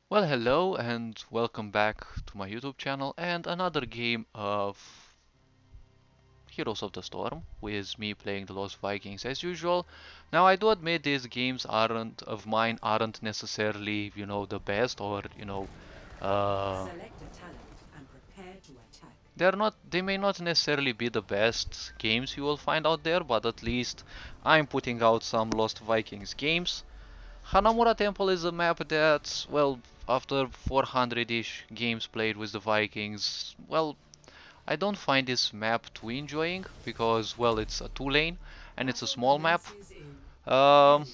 Well, hello and welcome back to my YouTube channel and another game of Heroes of the Storm with me playing the Lost Vikings as usual. Now I do admit these games aren't necessarily, the best or, uh, they may not necessarily be the best games you will find out there, but at least I'm putting out some Lost Vikings games. Hanamura Temple is a map that, well, after 400-ish games played with the Vikings, well, I don't find this map too enjoying because, well, it's a two-lane and it's a small map. Um,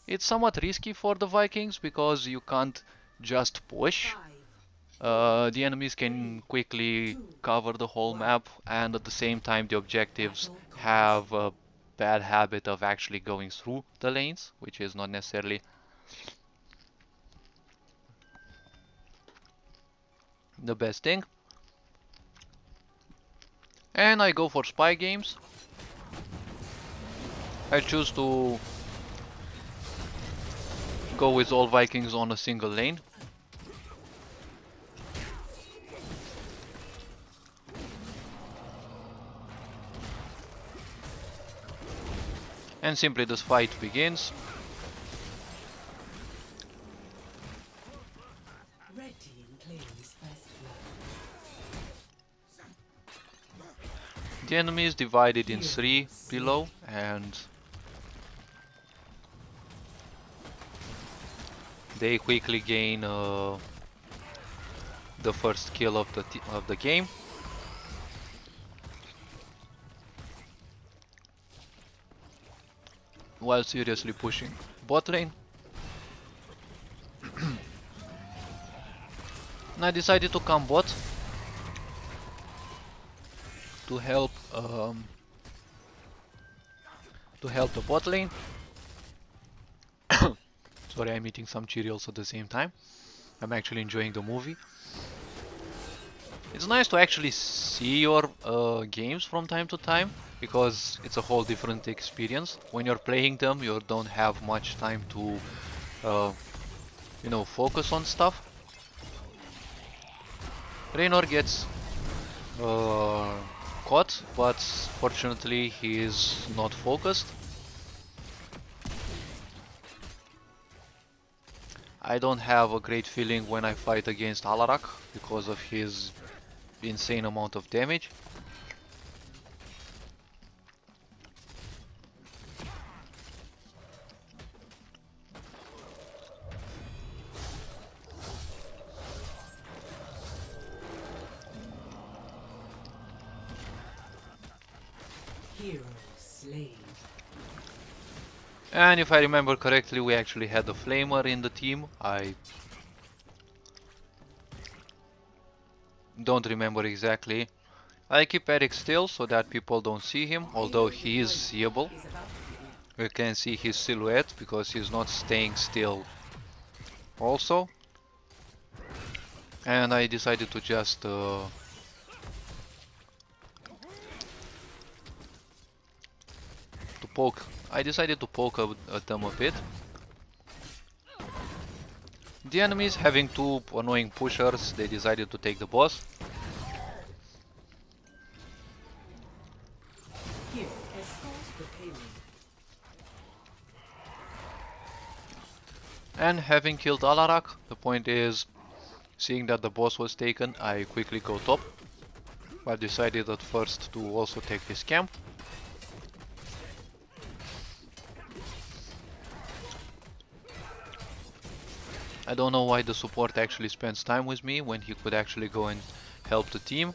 it's somewhat risky for the Vikings because you can't just push. The enemies can quickly cover the whole map, and at the same time, the objectives have a bad habit of actually going through the lanes, which is not necessarily the best thing. And I go for spy games. I choose to go with all Vikings on a single lane. And simply this fight begins. The enemy is divided in three below, and they quickly gain the first kill of the game. While seriously pushing bot lane. And I decided to come bot to help the bot lane. Sorry, I'm eating some Cheerios at the same time. I'm actually enjoying the movie. It's nice to actually see your games from time to time because it's a whole different experience. When you're playing them, you don't have much time to, uh, focus on stuff. Raynor gets uh, caught, but fortunately he is not focused. I don't have a great feeling when I fight against Alarak because of his insane amount of damage. And if I remember correctly, we actually had a flamer in the team. I don't remember exactly. I keep Eric still so that people don't see him, although he is seeable. You can see his silhouette because he's not staying still also. And I decided to just to poke. I decided to poke at them a bit. The enemies, having two annoying pushers, they decided to take the boss. And having killed Alarak, the point is, seeing that the boss was taken, I quickly go top. I decided at first to also take his camp. I don't know why the support actually spends time with me when he could actually go and help the team.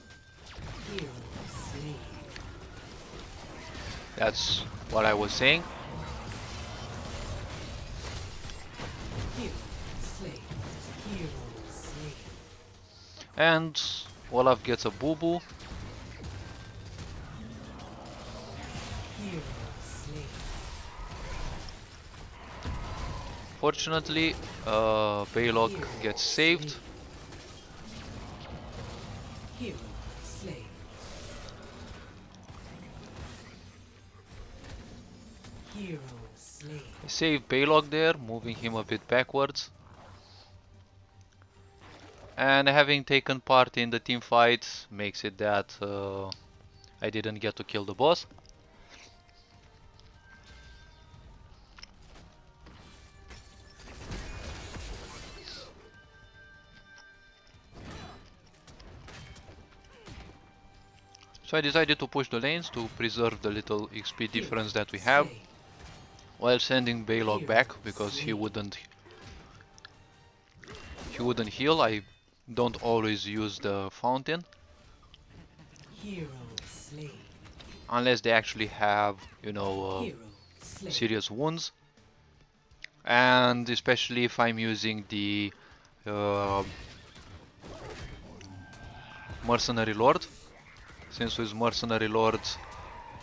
That's what I was saying. And Olaf gets a boo-boo. Fortunately, Baylog gets saved. I save Baylog there, moving him a bit backwards. And having taken part in the team fight makes it that I didn't get to kill the boss. So I decided to push the lanes to preserve the little XP difference that we have, while sending Balog back because he wouldn't heal. I don't always use the fountain unless they actually have, serious wounds, and especially if I'm using the uh, Mercenary Lord, since with Mercenary Lord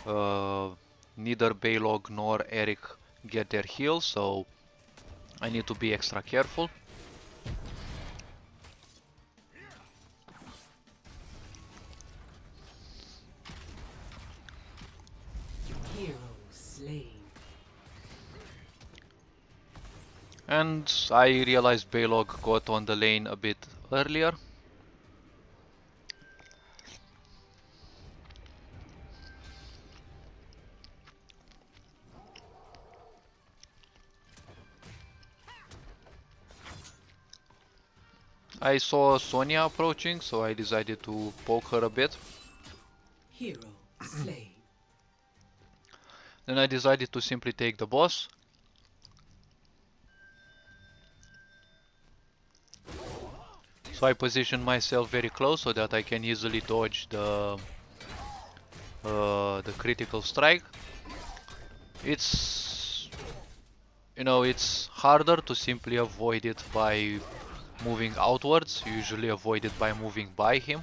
uh, neither Balog nor Eric get their heal, so I need to be extra careful. And I realized Balog got on the lane a bit earlier. I saw Sonya approaching, so I decided to poke her a bit. Hero slain. Then I decided to simply take the boss. So I positioned myself very close so that I can easily dodge the critical strike. It's it's harder to simply avoid it by moving outwards. You usually avoid it by moving by him.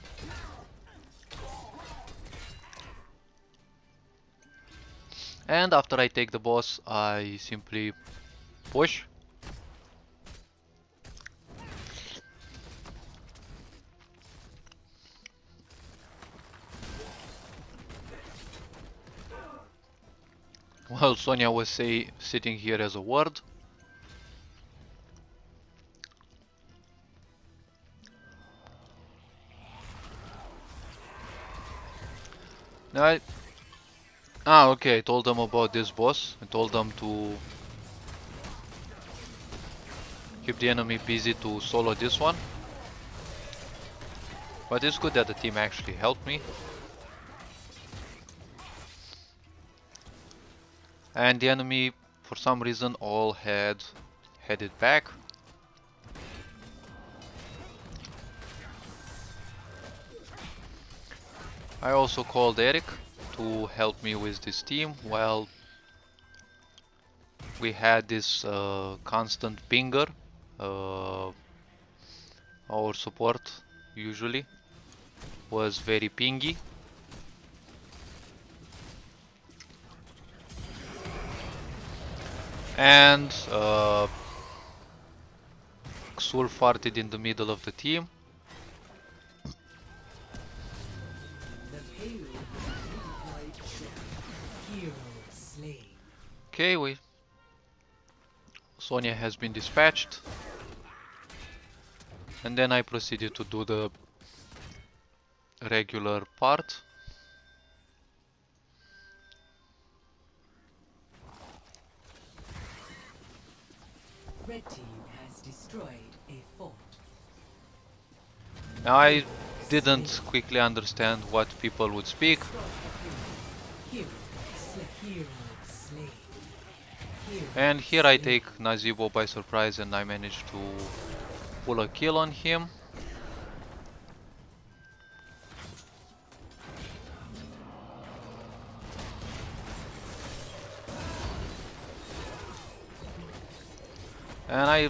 And after I take the boss, I simply push. Well, Sonya was sitting here as a ward. Now okay, I told them about this boss. I told them to keep the enemy busy to solo this one. But it's good that the team actually helped me. And the enemy, for some reason, all had headed back. I also called Eric to help me with this team while we had this constant pinger. Uh, our support usually was very pingy. And Xul farted in the middle of the team. Okay, Sonya has been dispatched. And then I proceeded to do the regular part. Red team has destroyed a fort. Now I didn't quickly understand what people would speak. And here I take Nazibo by surprise and I manage to pull a kill on him. And I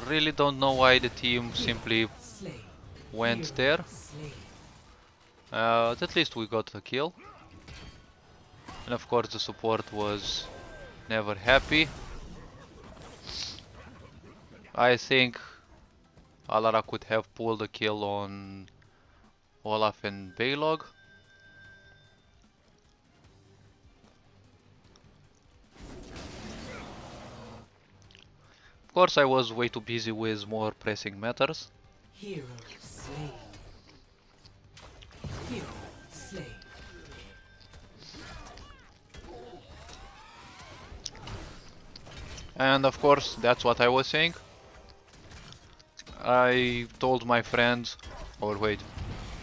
really don't know why the team simply went there. At least we got a kill. And of course the support was never happy. I think Alara could have pulled a kill on Olaf and Balog. Of course I was way too busy with more pressing matters. Hero slain. Hero slain. And of course, that's what I was saying. I told my friend, or wait,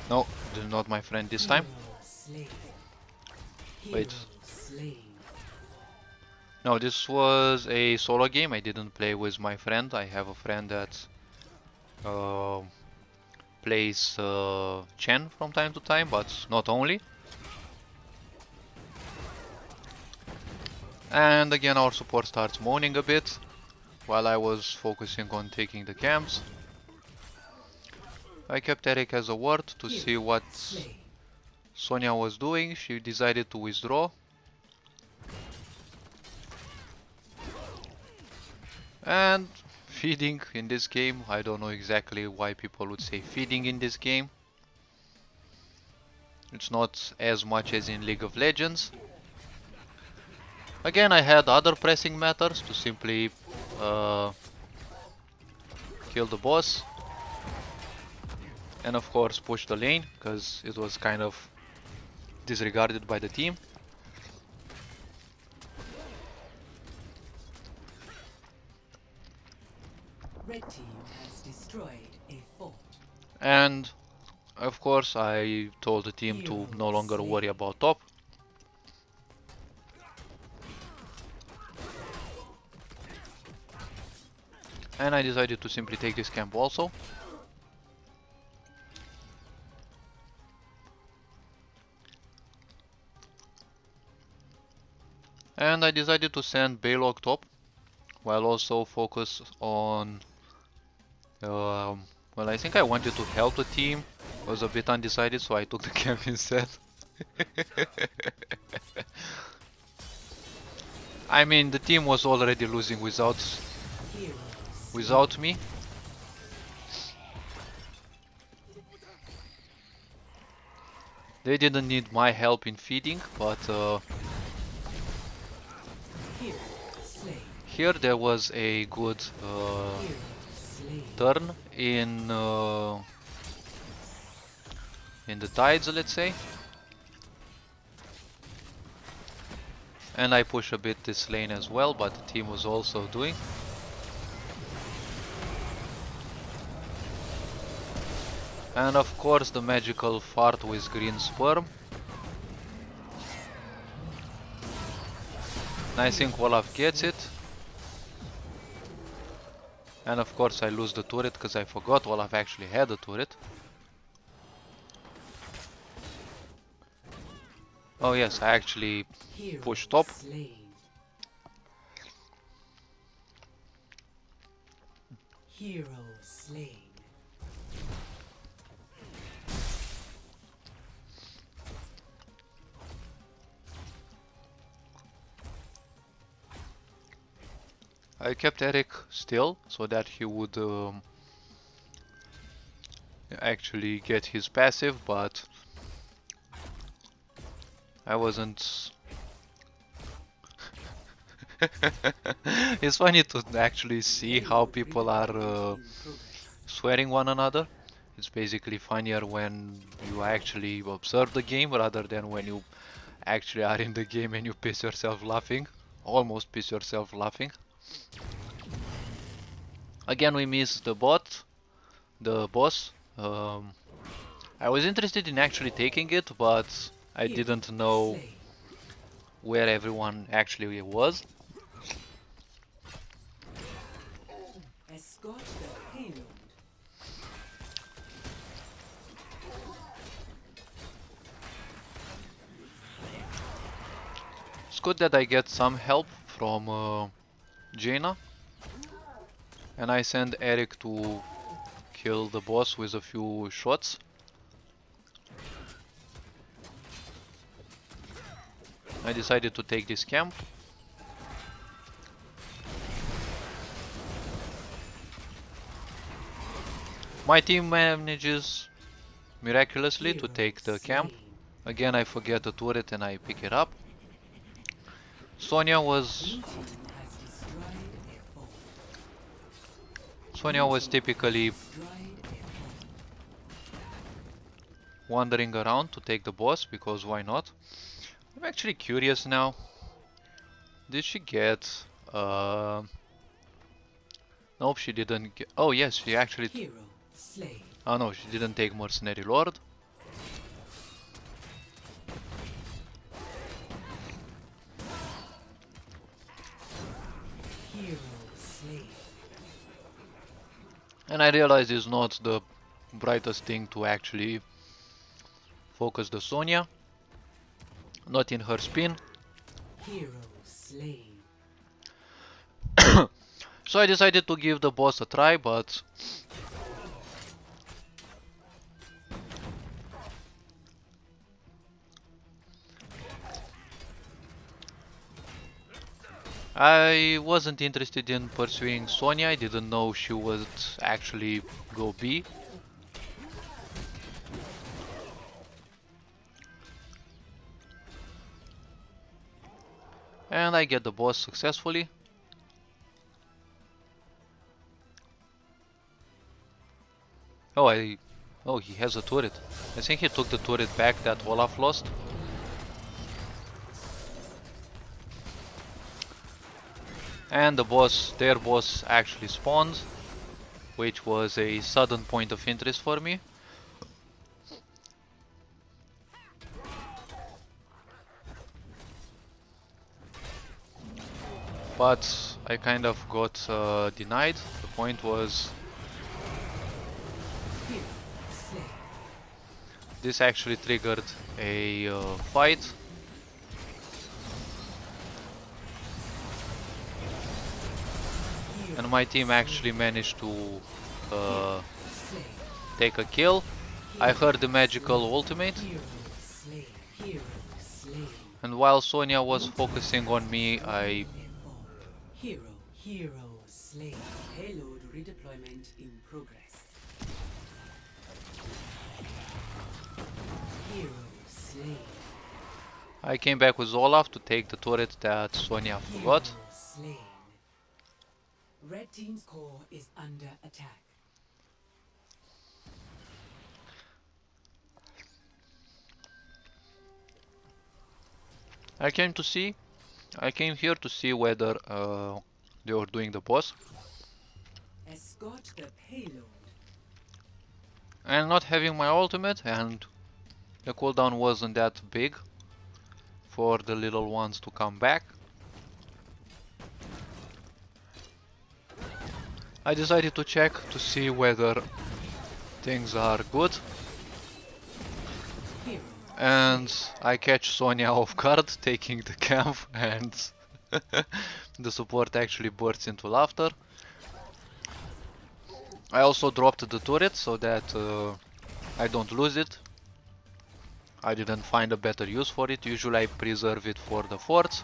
no, this is not my friend this Hero time. slain. Hero Wait, slain. no, this was a solo game. I didn't play with my friend. I have a friend that uh, plays Chen from time to time, but not only. And again, our support starts moaning a bit while I was focusing on taking the camps. I kept Eric as a ward to Hero see what slain. Sonia was doing. She decided to withdraw. And feeding in this game, I don't know exactly why people would say feeding in this game. It's not as much as in League of Legends. Again, I had other pressing matters to simply uh, kill the boss. And of course push the lane, because it was kind of disregarded by the team. Red team has destroyed a fort. And of course I told the team to Hero no longer slain. worry about top. And I decided to simply take this camp also. And I decided to send Baylog top, while also focus on... well, I think I wanted to help the team. I was a bit undecided, so I took the camp instead. I mean, the team was already losing Hero slain. without me. They didn't need my help in feeding, but Hero slain. here there was a good Hero slain. turn in the tides, let's say. And I push a bit this lane as well, but the team was also doing. And of course the magical fart with green sperm. And I think Olaf gets it. And of course I lose the turret because I forgot Olaf actually had a turret. Oh yes, I actually Hero pushed top. slain. Hero slain. I kept Eric still so that he would actually get his passive, but I wasn't. It's funny to actually see how people are swearing one another. It's basically funnier when you actually observe the game rather than when you actually are in the game and you piss yourself laughing. Almost piss yourself laughing. Again, we missed the boss. I was interested in actually taking it, but I Hero didn't know slain. where everyone actually was. Escort the payload. It's good that I get some help from Jaina, and I send Eric to kill the boss with a few shots. I decided to take this camp. My team manages miraculously to Hero take the camp. slain. Again, I forget the turret and I pick it up. Sonia was Blue team has destroyed a fort. Sonia was typically Destroyed a fort. wandering around to take the boss, because why not? I'm actually curious now. Did she get... Uh, nope, she didn't get... Oh yes, she actually... Hero slain. Oh no, she didn't take Mercenary Lord. Hero slain. And I realize it's not the brightest thing to actually focus the Sonya. Not in her spin. Hero slain. So I decided to give the boss a try, but I wasn't interested in pursuing Sonya. I didn't know she would actually go B. And I get the boss successfully. Oh, oh, he has a turret. I think he took the turret back that Olaf lost. And the boss, their boss actually spawned, which was a sudden point of interest for me. But I kind of got denied. The point was Hero slain. this actually triggered a fight. Hero And my team actually managed to slain. take a kill. I heard the magical ultimate, Hero slain. Hero slain. and while Sonya was focusing on me, I... Hero slain. Payload redeployment in progress. Hero slain. I came back with Olaf to take the turret that Sonya forgot. Hero slain. Red team's core is under attack. I came here to see whether they were doing the boss. Escort the payload. And not having my ultimate, and the cooldown wasn't that big for the little ones to come back. I decided to check to see whether things are good. Hero. And I catch Sonya off guard taking the camp, and the support actually bursts into laughter. I also dropped the turret so that I don't lose it. I didn't find a better use for it. Usually I preserve it for the forts.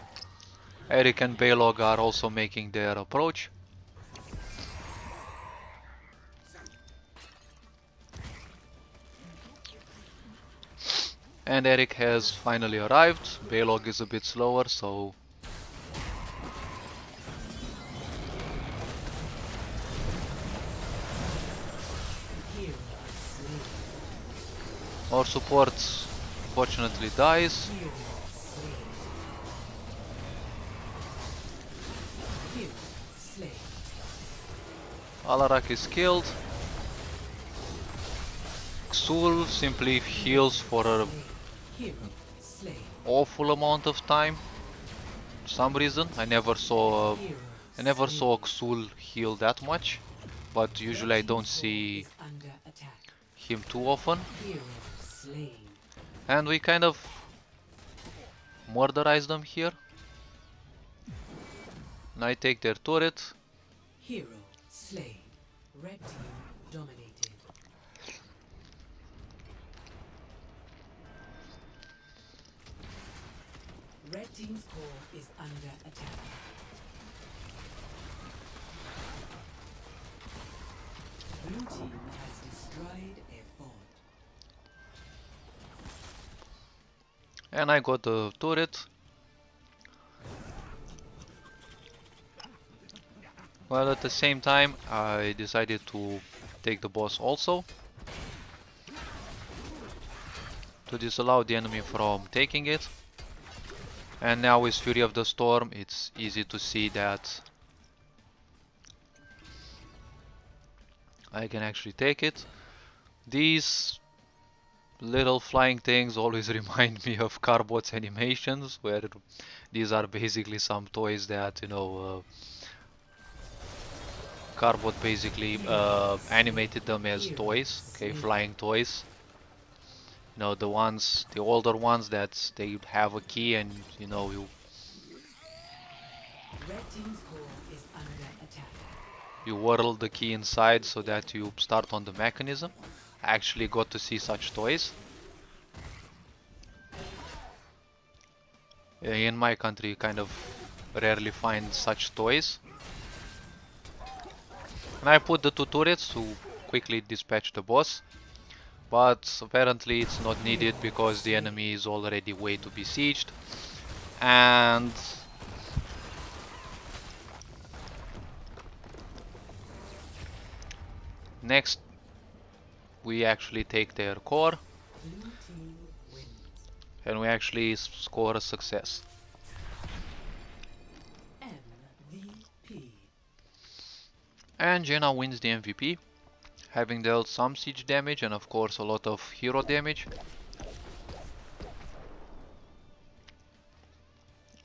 Eric and Baylog are also making their approach. And Eric has finally arrived. Baylog is a bit slower, so... Hero slain. Our support fortunately dies. Hero slain. Hero slain. Alarak is killed. Xul simply heals for an Hero slain. awful amount of time. For some reason, I never saw Hero Xul heal that much, but usually I don't see under attack. him too often. Hero slain. And we kind of murderize them here. And I take their turret. Hero slain. Red team dominated. Red team's core is under attack. Blue team has destroyed a fort. And I got the turret. While at the same time I decided to take the boss also. to disallow the enemy from taking it. And now with Fury of the Storm, it's easy to see that I can actually take it. These little flying things always remind me of Carbot's animations, where these are basically some toys that, Carbot basically Heroes animated sleep. them as Heroes toys, okay, sleep. flying toys. The older ones that they have a key and, Red team's core is under attack. you whirl the key inside so that you start on the mechanism. I actually got to see such toys. In my country, you kind of rarely find such toys. And I put the two turrets to quickly dispatch the boss. But apparently it's not needed Hero because the slain. enemy is already way too besieged. And next we actually take their core Blue team wins. and we actually score a success. MVP. And Jaina wins the MVP, having dealt some siege damage and of course a lot of hero damage.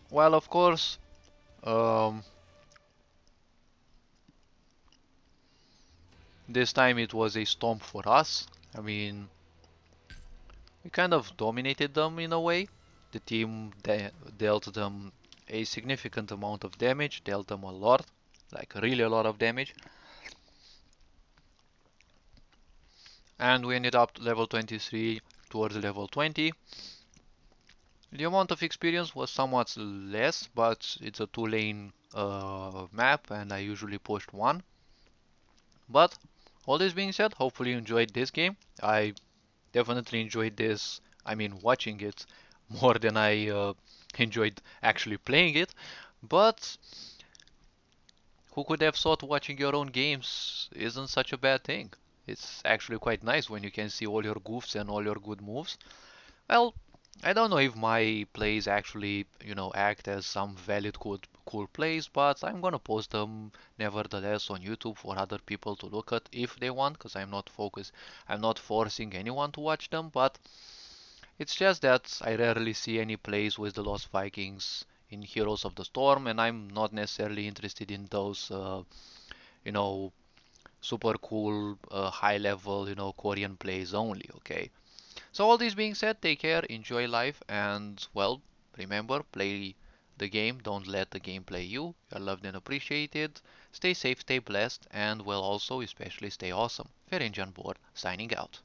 While of course, um, this time it was a stomp for us. I mean, we kind of dominated them in a way. The team dealt them a significant amount of damage, dealt them a lot, like really a lot of damage. And we ended up level 23 towards level 20. The amount of experience was somewhat less, but it's a two-lane map and I usually pushed one. But all this being said, hopefully you enjoyed this game. I definitely enjoyed this, I mean watching it more than I enjoyed actually playing it. But who could have thought watching your own games isn't such a bad thing? It's actually quite nice when you can see all your goofs and all your good moves. Well, I don't know if my plays actually, act as some valid cool plays, but I'm gonna post them nevertheless on YouTube for other people to look at if they want, because I'm not forcing anyone to watch them, but it's just that I rarely see any plays with the Lost Vikings in Heroes of the Storm, and I'm not necessarily interested in those, you know, super cool, high level, Korean plays only, okay? So all this being said, take care, enjoy life, and well, remember, play the game, don't let the game play you. You're loved and appreciated. Stay safe, stay blessed, and well also, especially stay awesome. Ferencan Board, signing out.